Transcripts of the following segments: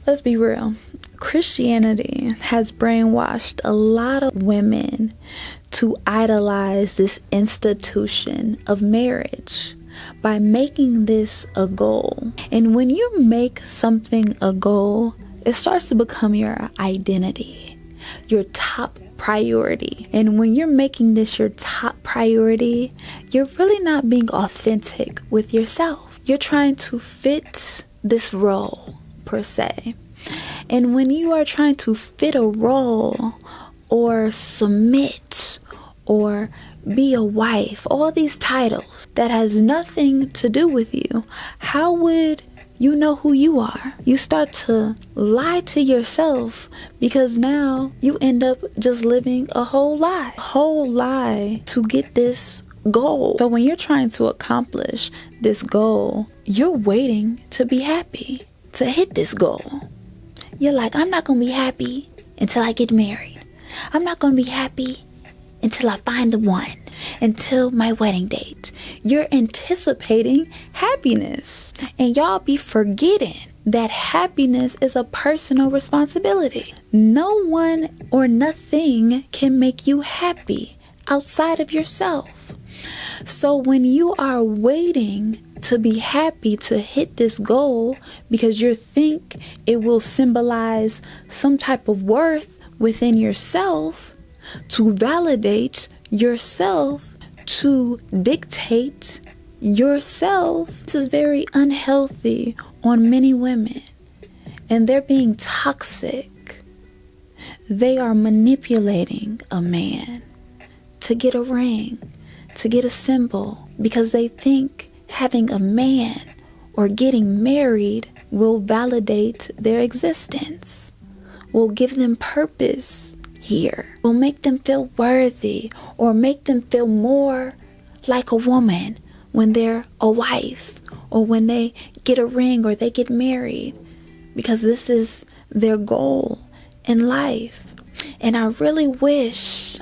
let's be real. Christianity has brainwashed a lot of women to idolize this institution of marriage by making this a goal. And when you make something a goal, it starts to become your identity, your top priority. And when you're making this your top priority, you're really not being authentic with yourself. You're trying to fit this role, per se. And when you are trying to fit a role or submit or be a wife, all these titles that has nothing to do with you, how would you know who you are? You start to lie to yourself because now you end up just living a whole lie to get this goal. So when you're trying to accomplish this goal, you're waiting to be happy, to hit this goal. You're like, I'm not going to be happy until I get married. I'm not going to be happy until I find the one, until my wedding date. You're anticipating happiness. And y'all be forgetting that happiness is a personal responsibility. No one or nothing can make you happy outside of yourself. So when you are waiting to be happy to hit this goal because you think it will symbolize some type of worth within yourself, to validate yourself, to dictate yourself, this is very unhealthy on many women. And they're being toxic. They are manipulating a man to get a ring, to get a symbol, because they think having a man or getting married will validate their existence, will give them purpose here, will make them feel worthy or make them feel more like a woman when they're a wife or when they get a ring or they get married, because this is their goal in life. And I really wish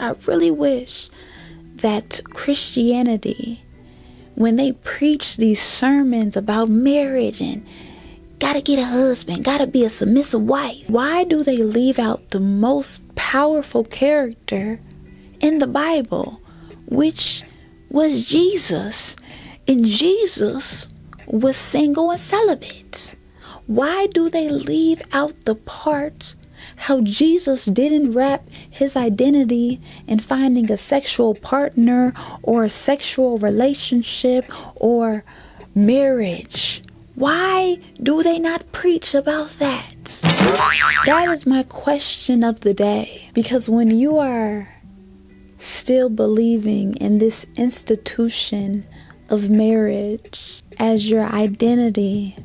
that Christianity, when they preach these sermons about marriage and gotta get a husband, gotta be a submissive wife, why do they leave out the most powerful character in the Bible, which was Jesus? And Jesus was single and celibate. Why do they leave out the part how Jesus didn't wrap his identity in finding a sexual partner or a sexual relationship or marriage? Why do they not preach about that? That is my question of the day. Because when you are still believing in this institution of marriage as your identity,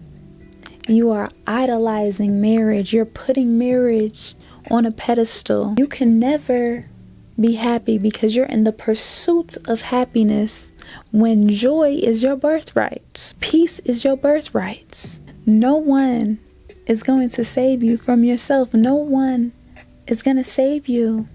you are idolizing marriage. You're putting marriage on a pedestal. You can never be happy because you're in the pursuit of happiness when joy is your birthright. Peace is your birthright. No one is going to save you from yourself. No one is going to save you.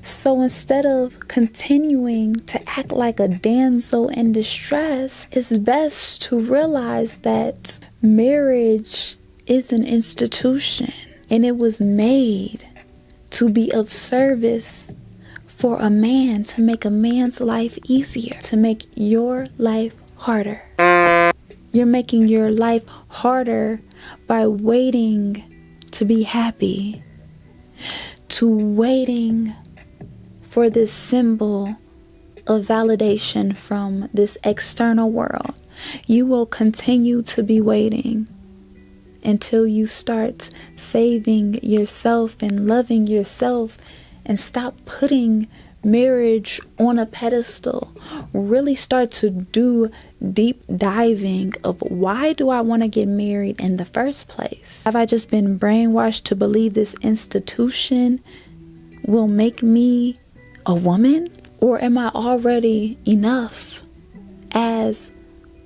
So instead of continuing to act like a damsel in distress, it's best to realize that marriage is an institution and it was made to be of service for a man, to make a man's life easier, to make your life harder. You're making your life harder by waiting to be happy, to waiting for this symbol of validation from this external world. You will continue to be waiting until you start saving yourself and loving yourself and stop putting marriage on a pedestal. Really start to do deep diving of, why do I want to get married in the first place? Have I just been brainwashed to believe this institution will make me a woman? Or am I already enough as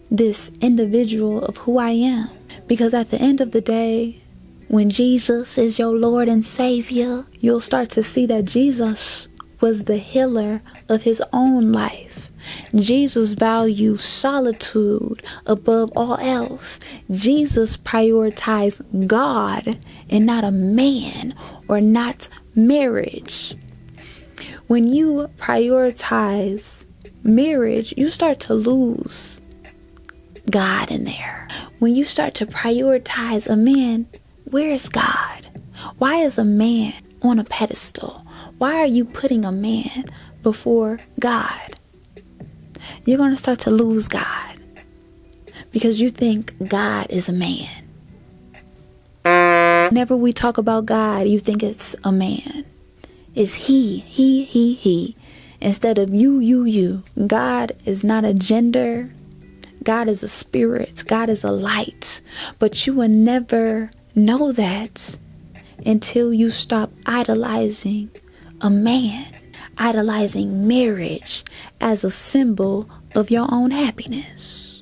this individual of who I am? Because at the end of the day, when Jesus is your Lord and Savior, you'll start to see that Jesus was the healer of his own life. Jesus valued solitude above all else. Jesus prioritized God and not a man or not marriage. When you prioritize marriage, you start to lose God in there. When you start to prioritize a man, where is God? Why is a man on a pedestal? Why are you putting a man before God? You're going to start to lose God because you think God is a man. Whenever we talk about God, you think it's a man. It's he, instead of you. God is not a gender. God is a spirit. God is a light. But you will never know that until you stop idolizing a man, idolizing marriage as a symbol of your own happiness.